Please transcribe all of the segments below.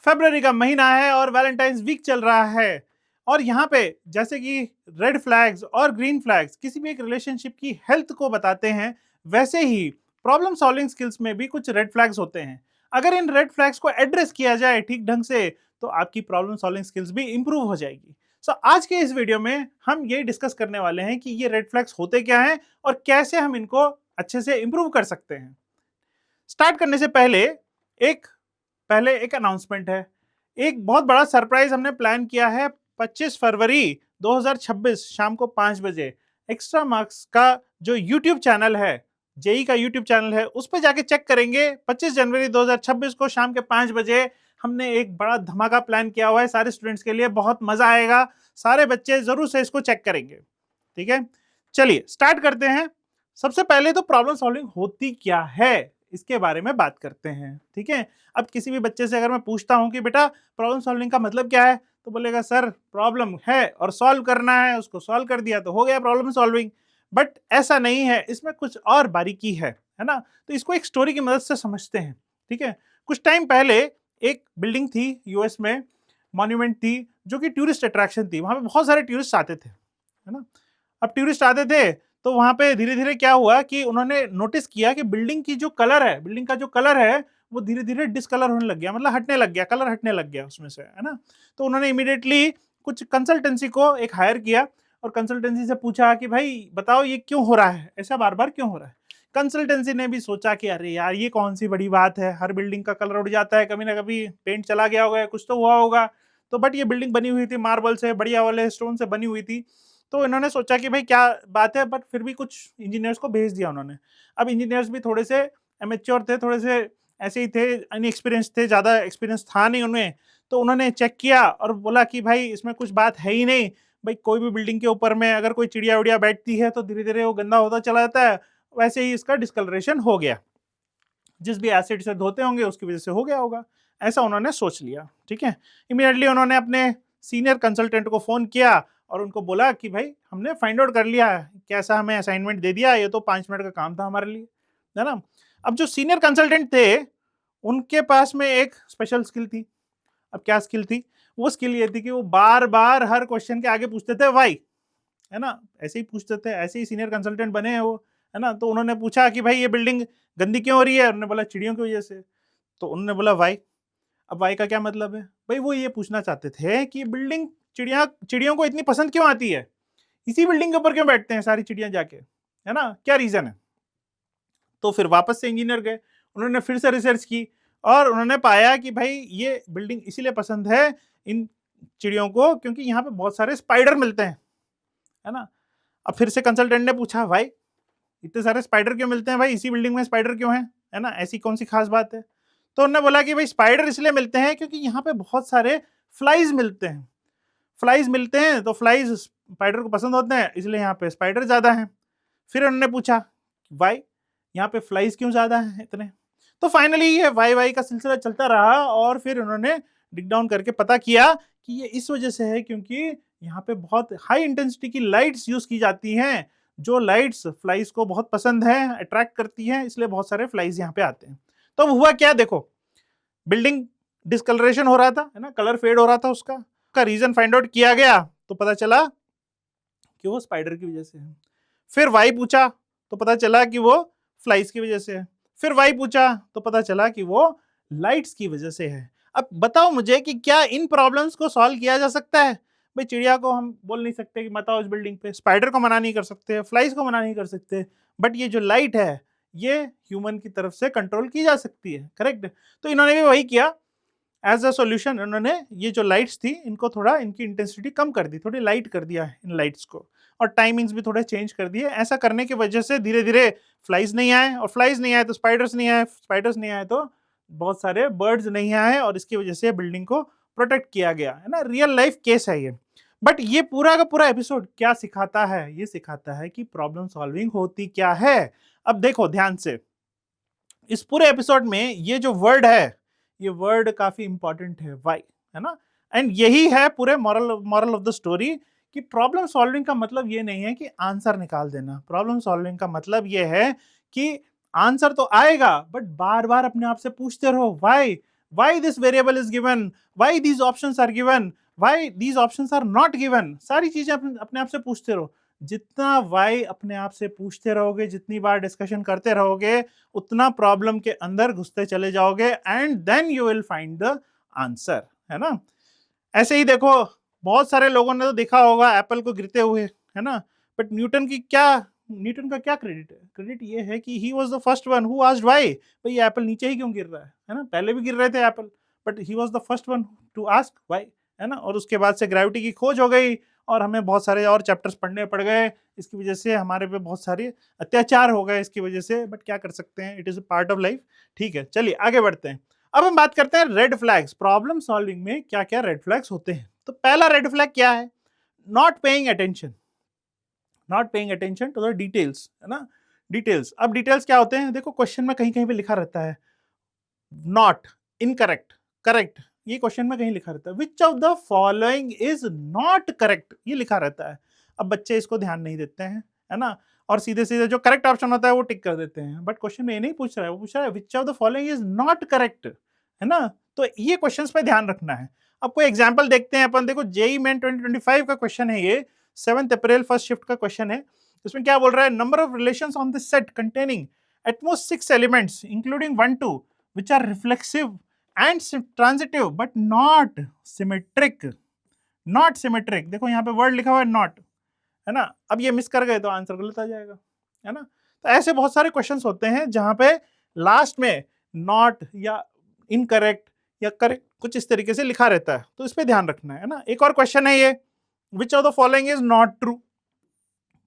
फरवरी का महीना है और वैलेंटाइंस वीक चल रहा है और यहाँ पे जैसे कि रेड फ्लैग्स और ग्रीन फ्लैग्स किसी भी एक रिलेशनशिप की हेल्थ को बताते हैं, वैसे ही प्रॉब्लम सॉल्विंग स्किल्स में भी कुछ रेड फ्लैग्स होते हैं। अगर इन रेड फ्लैग्स को एड्रेस किया जाए ठीक ढंग से तो आपकी प्रॉब्लम सॉल्विंग स्किल्स भी इंप्रूव हो जाएगी। सो आज के इस वीडियो में हम ये डिस्कस करने वाले हैं कि ये रेड फ्लैग्स होते क्या हैं और कैसे हम इनको अच्छे से इंप्रूव कर सकते हैं। स्टार्ट करने से पहले एक अनाउंसमेंट है। एक बहुत बड़ा सरप्राइज हमने प्लान किया है 25 फरवरी 2026 शाम को 5 बजे एक्स्ट्रा मार्क्स का जो यूट्यूब चैनल है, जेई का यूट्यूब चैनल है, उस पर जाके चेक करेंगे। 25 जनवरी 2026 को शाम के 5 बजे हमने एक बड़ा धमाका प्लान किया हुआ है सारे स्टूडेंट्स के लिए, बहुत मजा आएगा। सारे बच्चे जरूर से इसको चेक करेंगे, ठीक है। चलिए स्टार्ट करते हैं। सबसे पहले तो प्रॉब्लम सॉल्विंग होती क्या है इसके बारे में बात करते हैं, ठीक है। अब किसी भी बच्चे से अगर मैं पूछता हूं कि बेटा प्रॉब्लम सॉल्विंग का मतलब क्या है, तो बोलेगा सर प्रॉब्लम है और सॉल्व करना है, उसको सॉल्व कर दिया तो हो गया प्रॉब्लम सॉल्विंग। बट ऐसा नहीं है, इसमें कुछ और बारीकी है ना। तो इसको एक स्टोरी की मदद से समझते हैं, ठीक है। कुछ टाइम पहले एक बिल्डिंग थी यूएस में, मॉन्यूमेंट थी जो कि टूरिस्ट अट्रैक्शन थी। वहां पे बहुत सारे टूरिस्ट आते थे, है ना। अब टूरिस्ट आते थे तो वहां पे धीरे धीरे क्या हुआ कि उन्होंने नोटिस किया कि बिल्डिंग की जो कलर है, बिल्डिंग का जो कलर है वो धीरे धीरे डिसकलर होने लग गया, मतलब हटने लग गया, कलर हटने लग गया उसमें से, है ना। तो उन्होंने इमीडिएटली कुछ कंसल्टेंसी को एक हायर किया और कंसल्टेंसी से पूछा कि भाई बताओ ये क्यों हो रहा है, ऐसा बार बार क्यों हो रहा है। कंसल्टेंसी ने भी सोचा कि अरे यार ये कौन सी बड़ी बात है, हर बिल्डिंग का कलर उड़ जाता है, कभी ना कभी पेंट चला गया होगा, कुछ तो हुआ होगा। तो बट ये बिल्डिंग बनी हुई थी मार्बल से, बढ़िया वाले स्टोन से बनी हुई थी। तो इन्होंने सोचा कि भाई क्या बात है, बट फिर भी कुछ इंजीनियर्स को भेज दिया उन्होंने। अब इंजीनियर्स भी थोड़े से एमेच्योर थे, थोड़े से ऐसे ही थे, अनएक्सपीरियंस थे, ज़्यादा एक्सपीरियंस था नहीं उनमें। तो उन्होंने चेक किया और बोला कि भाई इसमें कुछ बात है ही नहीं। भाई कोई भी बिल्डिंग के ऊपर में अगर कोई चिड़िया उड़िया बैठती है तो धीरे धीरे वो गंदा होता चला जाता है, वैसे ही इसका डिस्कलरेशन हो गया, जिस भी एसिड से धोते होंगे उसकी वजह से हो गया होगा, ऐसा उन्होंने सोच लिया, ठीक है। इमीडिएटली उन्होंने अपने सीनियर कंसल्टेंट को फोन किया और उनको बोला कि भाई हमने फाइंड आउट कर लिया, कैसा हमें असाइनमेंट दे दिया, ये तो 5 मिनट का काम था हमारे लिए, है ना। अब जो सीनियर कंसल्टेंट थे उनके पास में एक स्पेशल स्किल थी। अब क्या स्किल थी, वो स्किल ये थी कि वो बार बार हर क्वेश्चन के आगे पूछते थे वाई, है ना। ऐसे ही पूछते थे, ऐसे ही सीनियर कंसल्टेंट बने हैं वो, है ना। तो उन्होंने पूछा कि भाई ये बिल्डिंग गंदी क्यों हो रही है, उन्होंने बोला चिड़ियों की वजह से। तो उन्होंने बोला वाई। अब वाई का क्या मतलब है, भाई वो ये पूछना चाहते थे कि बिल्डिंग चिड़ियों को इतनी पसंद क्यों आती है, इसी बिल्डिंग के ऊपर क्यों बैठते हैं सारी चिड़ियां जाके, है ना, क्या रीजन है। तो फिर वापस से इंजीनियर गए, उन्होंने फिर से रिसर्च की और उन्होंने पाया कि भाई ये बिल्डिंग इसीलिए पसंद है इन चिड़ियों को क्योंकि यहाँ पे बहुत सारे स्पाइडर मिलते हैं, है ना। अब फिर से कंसल्टेंट ने पूछा भाई इतने सारे स्पाइडर क्यों मिलते हैं, भाई इसी बिल्डिंग में स्पाइडर क्यों है ना, ऐसी कौन सी खास बात है। तो उन्होंने बोला कि भाई स्पाइडर इसलिए मिलते हैं क्योंकि यहाँ पे बहुत सारे फ्लाइज मिलते हैं, तो फ्लाइज स्पाइडर को पसंद होते हैं, इसलिए यहाँ पे स्पाइडर ज्यादा हैं। फिर उन्होंने पूछा वाई यहाँ पे फ्लाइज क्यों ज्यादा हैं इतने। तो फाइनली ये वाई वाई का सिलसिला चलता रहा और फिर उन्होंने डिग डाउन करके पता किया कि ये इस वजह से है क्योंकि यहाँ पे बहुत हाई इंटेंसिटी की लाइट्स यूज की जाती हैं, जो लाइट्स फ्लाइज को बहुत पसंद है, अट्रैक्ट करती हैं, इसलिए बहुत सारे फ्लाइज यहाँ पे आते हैं। तो अब हुआ क्या, देखो बिल्डिंग डिस्कलरेशन हो रहा था, है ना, कलर फेड हो रहा था, उसका रीजन फाइंड आउट किया गया तो पता चला कि वो स्पाइडर की वजह से है। फिर वाई पूछा तो पता चला कि वो फ्लाइज की वजह से है। फिर वाई पूछा तो पता चला कि वो लाइट्स की वजह से है। अब बताओ मुझे कि क्या इन प्रॉब्लम्स को सॉल्व किया जा सकता है। भाई चिड़िया को हम बोल नहीं सकते कि मत आओ इस बिल्डिंग पे, स्पाइडर को मना नहीं कर सकते, फ्लाइज को मना नहीं कर सकते, बट ये जो लाइट है ये ह्यूमन की तरफ से कंट्रोल की जा सकती है, करेक्ट। तो इन्होंने भी वही किया, एज अ सॉल्यूशन उन्होंने ये जो लाइट्स थी इनको थोड़ा इनकी इंटेंसिटी कम कर दी, थोड़ी लाइट कर दिया इन लाइट्स को, और टाइमिंग्स भी थोड़े चेंज कर दिए। ऐसा करने की वजह से धीरे धीरे फ्लाइज नहीं आए, और फ्लाइज नहीं आए तो स्पाइडर्स नहीं आए, स्पाइडर्स नहीं आए तो बहुत सारे बर्ड्स नहीं आए, और इसकी वजह से बिल्डिंग को प्रोटेक्ट किया गया, है ना। रियल लाइफ केस है ये। बट ये पूरा का पूरा एपिसोड क्या सिखाता है, ये सिखाता है कि प्रॉब्लम सॉल्विंग होती क्या है। अब देखो ध्यान से, इस पूरे एपिसोड में ये जो वर्ड है, ये वर्ड काफी इंपॉर्टेंट है, वाई, है ना। एंड यही है पूरे मॉरल ऑफ द स्टोरी कि प्रॉब्लम सॉल्विंग का मतलब ये नहीं है कि आंसर निकाल देना। प्रॉब्लम सॉल्विंग का मतलब ये है कि आंसर तो आएगा बट बार बार अपने आप से पूछते रहो why, why this variable is given, why these options are given, why these options are not given, सारी चीजें अपने आप से पूछते रहो। जितना वाई अपने आप से पूछते रहोगे, जितनी बार डिस्कशन करते रहोगे, उतना प्रॉब्लम के अंदर घुसते चले जाओगे and then you will find the answer, है ना। ऐसे ही देखो, बहुत सारे लोगों ने तो देखा होगा एप्पल को गिरते हुए, है ना, बट न्यूटन का क्या क्रेडिट है? क्रेडिट ये है कि he was the first one who asked why, भाई ये एप्पल नीचे ही क्यों गिर रहा है ना, पहले भी गिर रहे थे Apple, but he was the first one two ask why, है ना। और उसके बाद से ग्रेविटी की खोज हो गई और हमें बहुत सारे और चैप्टर्स पढ़ने पड़ गए, इसकी वजह से हमारे पे बहुत सारे अत्याचार हो गए इसकी वजह से, बट क्या कर सकते हैं, it is a part of life. ठीक है, चलिए आगे बढ़ते हैं। अब हम बात करते हैं रेड फ्लैग्स। प्रॉब्लम सॉल्विंग में क्या क्या रेड फ्लैग्स होते हैं? तो पहला रेड फ्लैग क्या है? Not paying attention, not paying attention to the details, है ना। डिटेल्स, अब डिटेल्स क्या होते हैं? देखो क्वेश्चन में कहीं कहीं पे लिखा रहता है नॉट, इनकरेक्ट, करेक्ट, ये क्वेश्चन में कहीं लिखा रहता है। Which of the following is not correct, ये लिखा रहता है। अब बच्चे इसको ध्यान नहीं देते हैं, है ना, और सीधे सीधे जो करेक्ट ऑप्शन होता है वो टिक कर देते हैं। बट क्वेश्चन में ये नहीं पूछ रहा है, वो पूछ रहा है which of the following is not correct, है ना। तो ये क्वेश्चंस पे ध्यान रखना है। अब कोई एग्जांपल देखते हैं अपन। देखो जेई मेन 2025 का क्वेश्चन है ये, 7 अप्रैल फर्स्ट शिफ्ट का क्वेश्चन है। इसमें क्या बोल रहा है? Number of relations on this set containing at most 6 elements including 1 2 which are reflexive and transitive but not symmetric, not symmetric। देखो यहाँ पे वर्ड लिखा हुआ है नॉट, है ना। अब ये मिस कर गए तो आंसर गलत आ जाएगा, है ना। तो ऐसे बहुत सारे क्वेश्चंस होते हैं जहां पे लास्ट में नॉट या इनकरेक्ट या करेक्ट कुछ इस तरीके से लिखा रहता है, तो इस पे ध्यान रखना है ना। एक और क्वेश्चन है ये, which of the following is not true.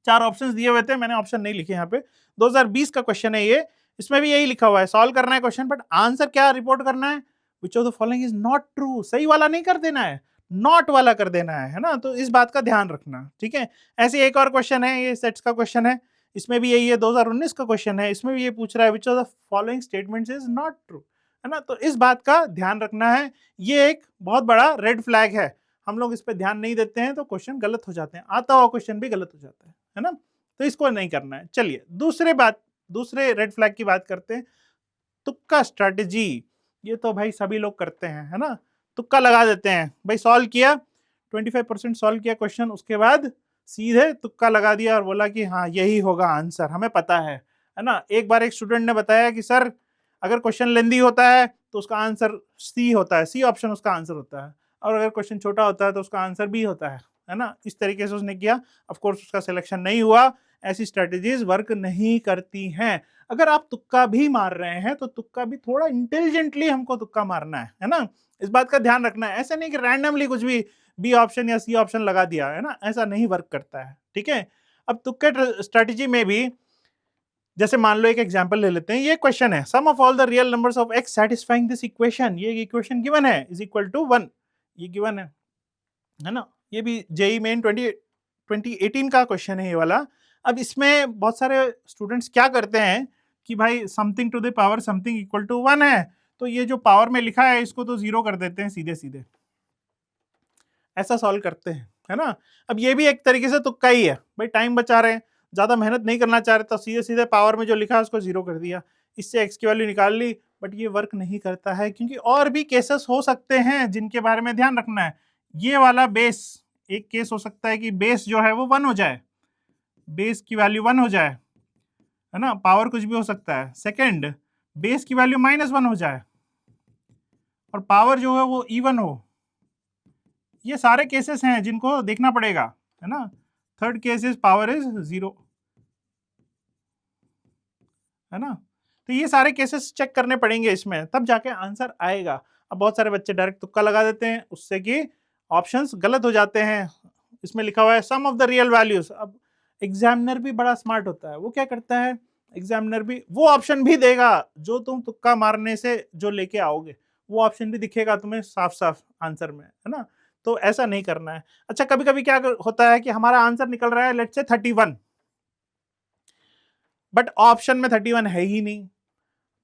4 options दिए हुए थे, मैंने ऑप्शन नहीं लिखे यहाँ पे। 2020 का क्वेश्चन है ये, इसमें भी यही लिखा हुआ है, सॉल्व करना है क्वेश्चन, बट आंसर क्या रिपोर्ट करना है? Which of the following is not true, सही वाला नहीं कर देना है, नॉट वाला कर देना है ना। तो इस बात का ध्यान रखना, ठीक है। ऐसे एक और क्वेश्चन है, ये सेट्स का क्वेश्चन है, इसमें भी यही है, 2019 का क्वेश्चन है, इसमें भी ये पूछ रहा है which of the following statements is not true, है ना। तो इस बात का ध्यान रखना है, ये एक बहुत बड़ा रेड फ्लैग है। हम लोग इस पे ध्यान नहीं देते हैं तो क्वेश्चन गलत हो जाते हैं, आता हुआ क्वेश्चन भी गलत हो जाता है ना। तो इसको नहीं करना है। चलिए दूसरे रेड फ्लैग की बात करते हैं, तुक्का स्ट्रैटेजी। ये तो भाई सभी लोग करते हैं, है ना। तुक्का लगा देते हैं भाई, सॉल्व किया 25% सॉल्व किया क्वेश्चन, उसके बाद सीधे तुक्का लगा दिया और बोला कि हाँ यही होगा आंसर, हमें पता है ना। एक बार एक स्टूडेंट ने बताया कि सर अगर क्वेश्चन लेंदी होता है तो उसका आंसर सी होता है, सी ऑप्शन उसका आंसर होता है, और अगर क्वेश्चन छोटा होता है तो उसका आंसर बी होता है ना। इस तरीके से उसने किया, ऑफ कोर्स उसका सिलेक्शन नहीं हुआ। ऐसी स्ट्रेटेजीज वर्क नहीं करती हैं। अगर आप तुक्का भी मार रहे हैं तो तुक्का भी थोड़ा इंटेलिजेंटली हमको तुक्का मारना है ना। इस बात का ध्यान रखना है, ऐसा नहीं कि रैंडमली कुछ भी बी ऑप्शन या सी ऑप्शन लगा दिया, है ना, ऐसा नहीं वर्क करता है, ठीक है। अब तुक्के स्ट्रेटेजी में भी जैसे मान लो एक एग्जांपल ले लेते हैं, ये क्वेश्चन है, sum of all the real numbers of x satisfying this equation, ये इक्वेशन गिवन है, इज इक्वल टू 1, ये गिवन है ना। ये भी जेई मेन 2018 का क्वेश्चन है ये वाला। अब इसमें बहुत सारे स्टूडेंट्स क्या करते हैं कि भाई something to the power something equal to 1 है, तो ये जो पावर में लिखा है इसको तो 0 कर देते हैं सीधे सीधे, ऐसा सॉल्व करते हैं, है ना। अब ये भी एक तरीके से तुक्का ही है, भाई टाइम बचा रहे हैं, ज्यादा मेहनत नहीं करना चाह रहे, तो सीधे सीधे पावर में जो लिखा है उसको 0 कर दिया, इससे x की वैल्यू निकाल ली। बट ये वर्क नहीं करता है, क्योंकि और भी केसेस हो सकते हैं जिनके बारे में ध्यान रखना है। ये वाला बेस, एक केस हो सकता है कि बेस जो है वो 1 हो जाए, बेस की वैल्यू 1 हो जाए, है ना, पावर कुछ भी हो सकता है। सेकंड, बेस की वैल्यू -1 हो जाए और पावर जो है वो इवन हो। ये सारे केसेस हैं जिनको देखना पड़ेगा, है ना। Third case is power is 0, है ना। तो ये सारे केसेस चेक करने पड़ेंगे इसमें, तब जाके आंसर आएगा। अब बहुत सारे बच्चे डायरेक्ट तुक्का लगा देते हैं, उससे कि ऑप्शंस गलत हो जाते हैं। इसमें लिखा हुआ है sum of the real values. अब एग्जामिनर भी बड़ा स्मार्ट होता है, वो क्या करता है, एग्जामिनर भी वो ऑप्शन भी देगा जो तुम तुक्का मारने से जो लेके आओगे, वो ऑप्शन भी दिखेगा तुम्हें साफ साफ आंसर में, है ना। तो ऐसा नहीं करना है। अच्छा, कभी कभी क्या होता है कि हमारा आंसर निकल रहा है लेट्स से 31, बट ऑप्शन में 31 है ही नहीं,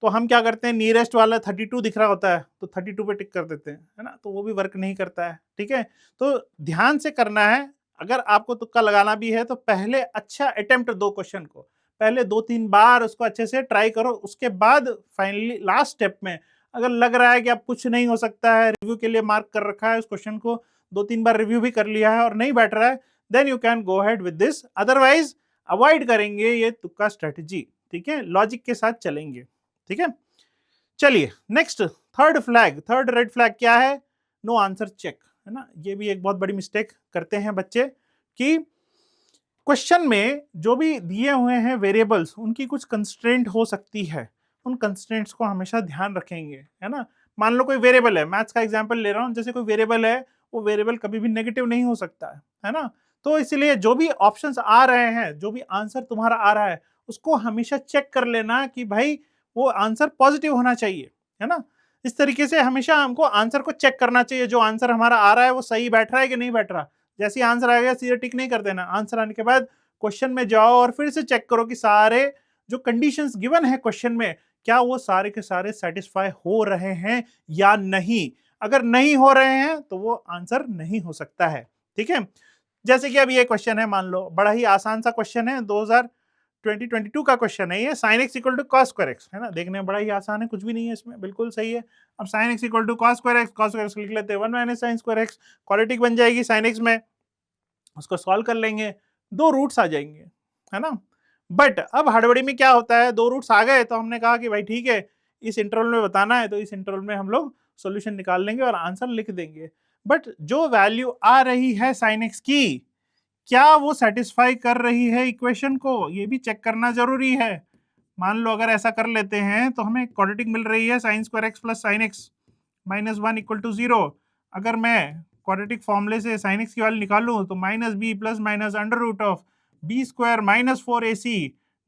तो हम क्या करते हैं, नियरेस्ट वाला 32 दिख रहा होता है तो 32 पे टिक कर देते हैं, है ना। तो वो भी वर्क नहीं करता है, ठीक है। तो ध्यान से करना है। अगर आपको तुक्का लगाना भी है तो पहले अच्छा अटेम्प्ट दो क्वेश्चन को, पहले 2-3 बार उसको अच्छे से ट्राई करो, उसके बाद फाइनली लास्ट स्टेप में अगर लग रहा है कि अब कुछ नहीं हो सकता है, रिव्यू के लिए मार्क कर रखा है, उस क्वेश्चन को 2-3 बार रिव्यू भी कर लिया है और नहीं बैठ रहा है, then you can go ahead with this. Otherwise avoid करेंगे ये तुक्का स्ट्रेटजी, ठीक है, लॉजिक के साथ चलेंगे, ठीक है। चलिए नेक्स्ट, थर्ड रेड फ्लैग क्या है? नो आंसर चेक, है ना। ये भी एक बहुत बड़ी मिस्टेक करते हैं बच्चे कि क्वेश्चन में जो भी दिए हुए हैं वेरिएबल्स, उनकी कुछ कंस्ट्रेंट हो सकती है, उन कंस्ट्रेंट्स को हमेशा ध्यान रखेंगे, है ना। मान लो कोई वेरिएबल है, मैथ्स का एग्जांपल ले रहा हूं, जैसे कोई वेरिएबल है, वो वेरिएबल कभी भी नेगेटिव नहीं हो सकता है ना। तो इसलिए जो भी ऑप्शंस आ रहे हैं, जो भी आंसर तुम्हारा आ रहा है, उसको हमेशा चेक कर लेना कि भाई वो आंसर पॉजिटिव होना चाहिए, है ना। इस तरीके से हमेशा हमको आंसर को चेक करना चाहिए, जो आंसर हमारा आ रहा है वो सही बैठ रहा है कि नहीं बैठ रहा। जैसे आंसर आ गया सीधे टिक नहीं कर देना, आंसर आने के बाद क्वेश्चन में जाओ और फिर से चेक करो कि सारे जो कंडीशंस गिवन है क्वेश्चन में, क्या वो सारे के सारे सेटिस्फाई हो रहे हैं या नहीं। अगर नहीं हो रहे हैं तो वो आंसर नहीं हो सकता है, ठीक है। जैसे कि अब ये क्वेश्चन है, मान लो बड़ा ही आसान सा क्वेश्चन है, 2022 का क्वेश्चन है ये, sin x equal to cos square x, है ना। देखने में बड़ा ही आसान है, कुछ भी नहीं है इसमें, बिल्कुल सही है। अब sin x equal to cos square x लिख लेते हैं 1 minus sin square x, quadratic बन जाएगी sin x में, उसको सॉल्व कर लेंगे, 2 रूट्स आ जाएंगे, है ना। बट अब हड़बड़ी में क्या होता है, 2 रूट्स आ गए तो हमने कहा कि भाई ठीक है, इस इंटरवल में बताना है तो इस इंटरवल में हम लोग सॉल्यूशन निकाल लेंगे और आंसर लिख देंगे। बट जो वैल्यू आ रही है sin x की, क्या वो सेटिस्फाई कर रही है इक्वेशन को, ये भी चेक करना जरूरी है। मान लो अगर ऐसा कर लेते हैं तो हमें क्वाड्रेटिक मिल रही है sin square x plus sine x minus 1 equal to 0। अगर मैं क्वाड्रेटिक फॉर्मूले से sin x की वैल्यू निकालूं तो minus b plus minus under root of b square minus 4ac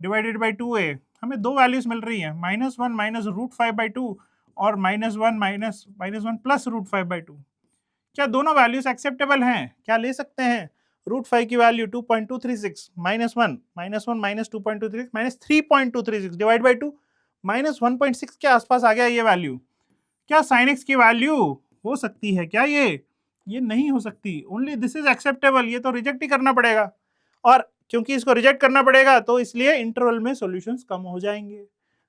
divided by 2a। हमें दो वैल्यूज मिल रही हैं, -1 माइनस रूट 5/2 और -1 माइनस -1 प्लस रूट 5/2। क्या दोनों वैल्यूज एक्सेप्टेबल हैं? क्या ले सकते हैं? रूट 5 की value 2.236 -1 -1 minus 2.236 minus 3.236 divide by 2 -1.6 के आसपास आ गया ये वैल्यू। क्या sin x की वैल्यू हो सकती है क्या? ये नहीं हो सकती। ओनली दिस इज एक्सेप्टेबल, ये तो रिजेक्ट ही करना पड़ेगा। और क्योंकि इसको रिजेक्ट करना पड़ेगा तो इसलिए इंटरवल में सॉल्यूशंस कम हो जाएंगे,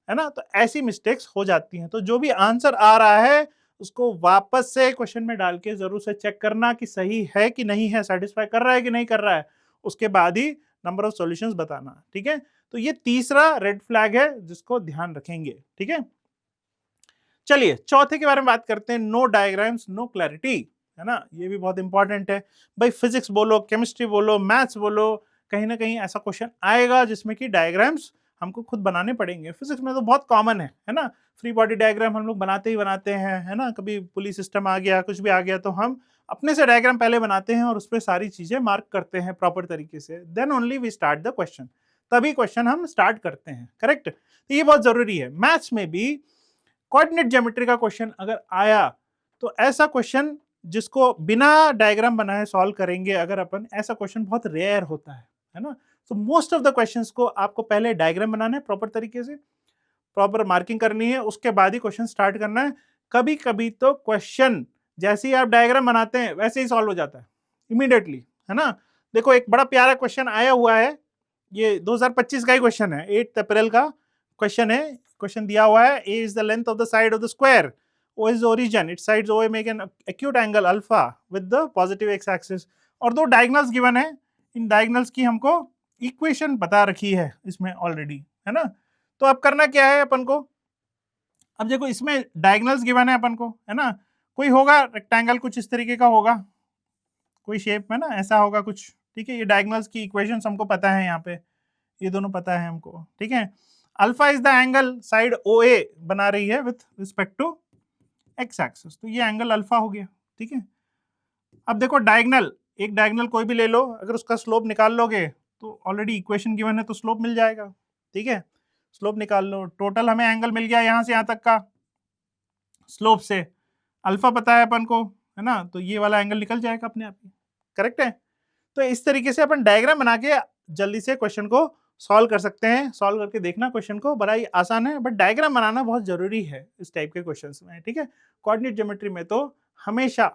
है ना। तो ऐसी मिस्टेक्स हो जाती हैं। तो जो भी आंसर आ रहा है उसको वापस से क्वेश्चन में डाल के जरूर से चेक करना कि सही है कि नहीं है, सेटिस्फाई कर रहा है कि नहीं कर रहा है, उसके बाद ही नंबर ऑफ सॉल्यूशंस बताना, ठीक है। तो ये तीसरा रेड फ्लैग है जिसको ध्यान रखेंगे, ठीक है। चलिए चौथे के बारे में बात करते हैं, नो डायग्राम्स नो क्लैरिटी, है ना। ये भी बहुत इंपॉर्टेंट है भाई। फिजिक्स बोलो, केमिस्ट्री बोलो, मैथ्स बोलो, कहीं ना कहीं ऐसा क्वेश्चन आएगा जिसमें कि डायग्राम्स हमको खुद बनाने पड़ेंगे। फिजिक्स में तो बहुत कॉमन है ना। फ्री बॉडी डायग्राम हम लोग बनाते ही बनाते हैं, है ना। कभी पुलिस सिस्टम आ गया, कुछ भी आ गया, तो हम अपने से डायग्राम पहले बनाते हैं और उस पर सारी चीजें मार्क करते हैं प्रॉपर तरीके से, then only we start the question. तभी क्वेश्चन हम स्टार्ट करते हैं, करेक्ट। तो ये बहुत जरूरी है। मैथ्स में भी कोऑर्डिनेट ज्योमेट्री का क्वेश्चन अगर आया तो ऐसा क्वेश्चन जिसको बिना डायग्राम बनाए सॉल्व करेंगे अगर अपन, ऐसा क्वेश्चन बहुत रेयर होता है ना। तो मोस्ट ऑफ द क्वेश्चंस को आपको पहले डायग्राम बनाना है प्रॉपर तरीके से, प्रॉपर मार्किंग करनी है, उसके बाद ही क्वेश्चन स्टार्ट करना है। कभी कभी तो क्वेश्चन जैसे ही आप डायग्राम बनाते हैं वैसे ही सॉल्व हो जाता है इमीडिएटली, है ना। देखो एक बड़ा प्यारा क्वेश्चन आया हुआ है, ये 2025 का ही क्वेश्चन है, 8 अप्रैल का क्वेश्चन है। क्वेश्चन दिया हुआ है, a is the length of the side of the square, o is the origin, its sides OA make an acute angle alpha with the positive x axis, और दो डायगोनल्स गिवन है। इन diagonals की हमको equation बता रखी है इसमें already, है ना। तो अब करना क्या है अपन को, अब देखो इसमें डायगोनल्स गिवन है अपन को, है ना। कोई होगा रेक्टेंगल कुछ इस तरीके का होगा, कोई शेप में ना ऐसा होगा कुछ, ठीक है। ये डायगोनल्स की इक्वेशंस हमको पता है, यहाँ पे ये दोनों पता है हमको, ठीक है। Alpha is the angle side O A बना रही है with respect to x axis, तो ये एंगल अल्फा हो गया, ठीक है। अब देखो डायगोनल, एक डायगोनल कोई भी ले लो, अगर उसका स्लोप निकाल लोगे तो ऑलरेडी इक्वेशन गिवन है तो स्लोप मिल जाएगा, ठीक है। स्लोप निकाल लो, टोटल हमें एंगल मिल गया यहाँ से यहाँ तक का स्लोप से, अल्फा पता है अपन को, है ना। तो ये वाला एंगल निकल जाएगा अपने आप ही, करेक्ट है। तो इस तरीके से अपन डायग्राम बना के जल्दी से क्वेश्चन को सॉल्व कर सकते हैं। सॉल्व करके देखना क्वेश्चन को, बड़ा ही आसान है, बट डायग्राम बनाना बहुत जरूरी है इस टाइप के क्वेश्चंस में, ठीक है। कोऑर्डिनेट ज्योमेट्री में तो हमेशा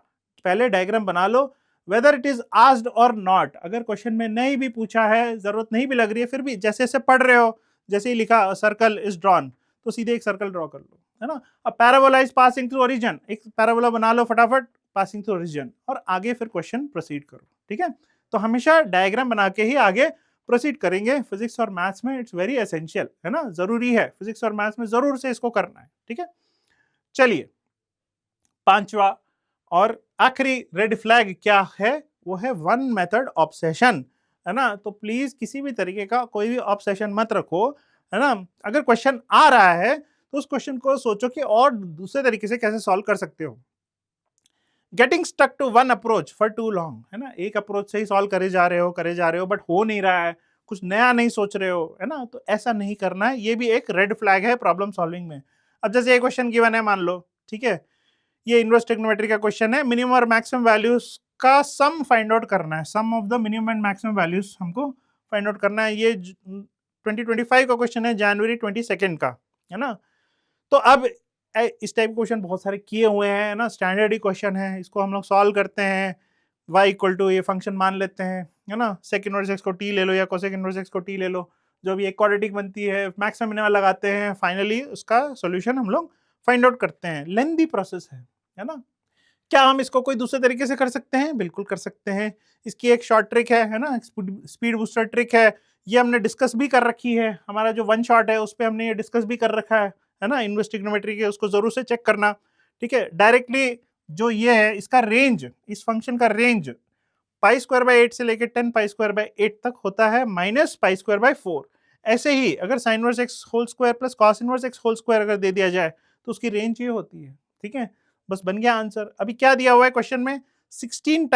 पहले डायग्राम बना लो, वेदर इट इज आस्क्ड और नॉट। अगर क्वेश्चन में नहीं भी पूछा है, जरूरत नहीं भी लग रही है, फिर भी जैसे जैसे पढ़ रहे हो, जैसे ही लिखा सर्कल इज ड्रॉन, तो सीधे एक सर्कल ड्रॉ कर लो, है ना। अब parabola is passing through origin, एक पैराबोला बना लो फटाफट, पासिंग थ्रू ओरिजिन, और आगे फिर क्वेश्चन प्रोसीड करो। ठीक है, तो हमेशा डायग्राम बना के ही आगे प्रोसीड करेंगे। फिजिक्स और मैथ्स में इट्स वेरी एसेंशियल, है ना, जरूरी है, फिजिक्स और मैथ्स में जरूर से इसको करना है। ठीक है, चलिए पांचवा और आखिरी रेड फ्लैग क्या है, वो है वन मेथड ऑब्सेशन, है ना। तो प्लीज किसी भी तरीके का कोई भी ऑब्सेशन मत रखो, है ना। अगर क्वेश्चन आ रहा है तो उस क्वेश्चन को सोचो कि और दूसरे तरीके से कैसे सॉल्व कर सकते हो। Getting stuck to one approach for too long, है ना, एक अप्रोच से ही सॉल्व करे जा रहे हो बट हो नहीं रहा है, कुछ नया नहीं सोच रहे हो, है ना, तो ऐसा नहीं करना है। ये भी एक रेड फ्लैग है प्रॉब्लम सॉल्विंग में। अब जैसे ये क्वेश्चन गिवन है मान लो, ठीक है, ये इनवर्स ट्रिग्नोमेट्री का क्वेश्चन है, मिनिमम और मैक्सिमम वैल्यूज का सम फाइंड आउट करना है, sum of the minimum and maximum values हमको फाइंड आउट करना है। ये 2025 का क्वेश्चन है, जनवरी 22 का, है ना। तो अब इस टाइप के क्वेश्चन बहुत सारे किए हुए हैं ना, स्टैंडर्ड ही क्वेश्चन है, इसको हम लोग सॉल्व करते हैं। y इक्वल टू ये फंक्शन मान लेते हैं, है ना, सेक इनवर्स एक्स को t ले लो या कोसेक इनवर्स एक्स को t ले लो, जो भी एक क्वाड्रेटिक बनती है, मैक्सिमम मिनिमम लगाते हैं, फाइनली उसका सॉल्यूशन हम लोग फाइंड आउट करते हैं। लेंथी प्रोसेस है ना। क्या हम इसको कोई दूसरे तरीके से कर सकते हैं? बिल्कुल कर सकते हैं। इसकी एक शॉर्ट ट्रिक है ना, स्पीड बूस्टर ट्रिक है, ये हमने डिस्कस भी कर रखी है, हमारा जो वन शॉट है उस पर हमने ये डिस्कस भी कर रखा है ना, इनवर्स ट्रिग्नोमेट्री के, उसको जरूर से चेक करना। ठीक है, डायरेक्टली जो ये है इसका रेंज, इस फंक्शन का रेंज पाई स्क्वायर बाई 8 से लेकर 10 पाई स्क्वायर बाई 8 तक होता है, माइनस पाई स्क्वायर बाई 4। ऐसे ही अगर sine inverse x whole square plus cos inverse x whole square अगर दे दिया जाए तो उसकी रेंज ये होती है। ठीक है, बस बन गया आंसर। अभी क्या दिया हुआ है क्वेश्चन में, 16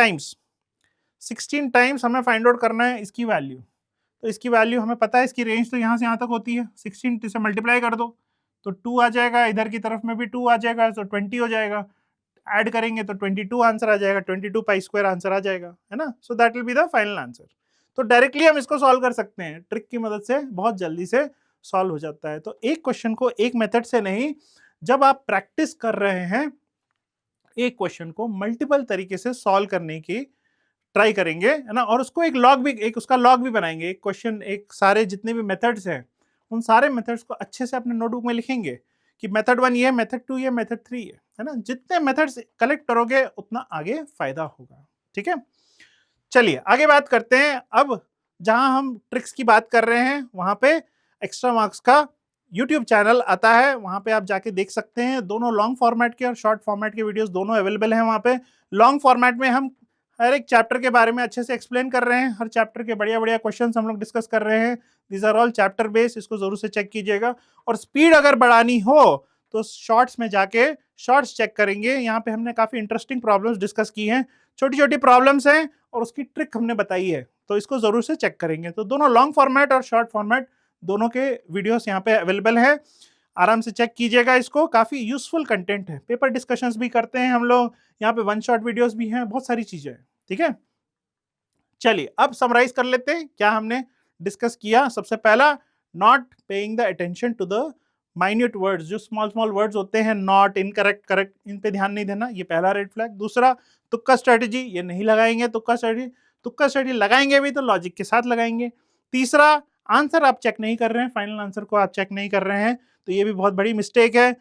टाइम्स हमें फाइंड आउट करना है इसकी वैल्यू। तो इसकी वैल्यू हमें पता है, इसकी रेंज तो यहाँ से यहाँ तक होती है, 16 से मल्टीप्लाई कर दो तो 2 आ जाएगा, इधर की तरफ में भी 2 आ जाएगा, तो 20 हो जाएगा, ऐड करेंगे तो 22 आंसर आ जाएगा, 22 पाई स्क्वायर आंसर आ जाएगा, है ना। So that will be the final answer. तो डायरेक्टली हम इसको सॉल्व कर सकते हैं, ट्रिक की मदद से बहुत जल्दी से सॉल्व हो जाता है। तो एक क्वेश्चन को एक मेथड से नहीं, जब आप प्रैक्टिस कर रहे हैं एक क्वेश्चन को मल्टीपल तरीके से सॉल्व करने की ट्राई करेंगे, है ना, और उसको एक लॉग भी, एक उसका लॉग भी बनाएंगे, एक क्वेश्चन, एक सारे जितने भी मेथड्स हैं उन सारे मेथड्स को अच्छे से अपने नोटबुक में लिखेंगे कि मेथड 1 ये, मेथड 2 ये, मेथड 3 ये, है ना। जितने मेथड्स कलेक्ट करोगे उतना आगे फायदा होगा। ठीक है, चलिए आगे बात करते हैं। अब जहां हम ट्रिक्स की बात कर रहे हैं वहां पे एक्स्ट्रा मार्क्स का यूट्यूब चैनल आता है, वहां पे आप जाके देख सकते हैं, दोनों लॉन्ग फॉर्मेट के और शॉर्ट फॉर्मेट के वीडियोस दोनों अवेलेबल हैं वहां पे। लॉन्ग फॉर्मेट में हम हर एक चैप्टर के बारे में अच्छे से एक्सप्लेन कर रहे हैं, हर चैप्टर के बढ़िया बढ़िया क्वेश्चंस हम लोग डिस्कस कर रहे हैं। These are all chapter based, इसको जरूर से चेक कीजिएगा। और स्पीड अगर बढ़ानी हो तो शॉर्ट्स में जाके शॉर्ट्स चेक करेंगे, यहाँ पे हमने काफी इंटरेस्टिंग प्रॉब्लम्स डिस्कस की हैं, छोटी छोटी प्रॉब्लम्स हैं और उसकी ट्रिक हमने बताई है, तो इसको जरूर से चेक करेंगे। तो दोनों लॉन्ग फॉर्मेट और शॉर्ट फॉर्मेट दोनों के वीडियोस यहाँ पे अवेलेबल है, आराम से चेक कीजिएगा इसको, काफी यूजफुल कंटेंट है। पेपर डिस्कशंस भी करते हैं हम लोग यहाँ पे, वन शॉट वीडियोस भी हैं, बहुत सारी चीजें हैं। ठीक है, चलिए अब समराइज कर लेते हैं क्या हमने डिस्कस किया। सबसे पहला, not paying the attention to the minute words, जो स्मॉल स्मॉल वर्ड्स होते हैं, नॉट, इनकरेक्ट, करेक्ट, इन पे ध्यान नहीं देना, ये पहला रेड फ्लैग। दूसरा, तुक्का स्ट्रेटेजी, ये नहीं लगाएंगे तुक्का स्ट्रेटेजी, तुक्का स्ट्रेटेजी लगाएंगे भी तो लॉजिक के साथ लगाएंगे। तीसरा, आंसर आप चेक नहीं कर रहे हैं, फाइनल आंसर को आप चेक नहीं कर रहे हैं, तो ये भी बहुत बड़ी मिस्टेक है।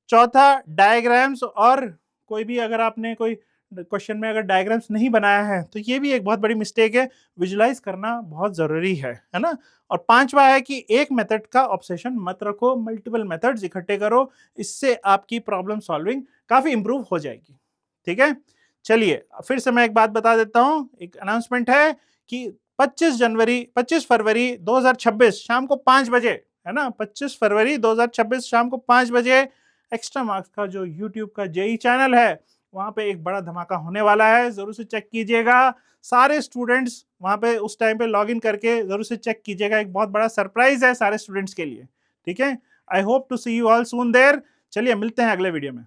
चौथा, डायग्राम्स, और कोई भी अगर आपने कोई क्वेश्चन में अगर डायग्राम्स नहीं बनाया है तो ये भी एक बहुत बड़ी मिस्टेक है, विजुलाइज करना बहुत जरूरी है ना। और पांचवा है कि एक मेथड का ऑब्सेशन मत रखो, मल्टीपल मेथड्स इकट्ठे करो, इससे आपकी प्रॉब्लम सॉल्विंग काफी इंप्रूव हो जाएगी। ठीक है, चलिए फिर से मैं एक बात बता देता हूं, एक अनाउंसमेंट है कि 25 फरवरी 2026 शाम को 5 बजे, है ना, 25 फरवरी 2026 शाम को 5 बजे एक्स्ट्रा मार्क्स का जो यूट्यूब का जेई चैनल है वहां पे एक बड़ा धमाका होने वाला है, जरूर से चेक कीजिएगा। सारे स्टूडेंट्स वहां पे उस टाइम पे लॉगिन करके जरूर से चेक कीजिएगा, एक बहुत बड़ा सरप्राइज है सारे स्टूडेंट्स के लिए। ठीक है, I hope to see you all soon there. चलिए मिलते हैं अगले वीडियो में।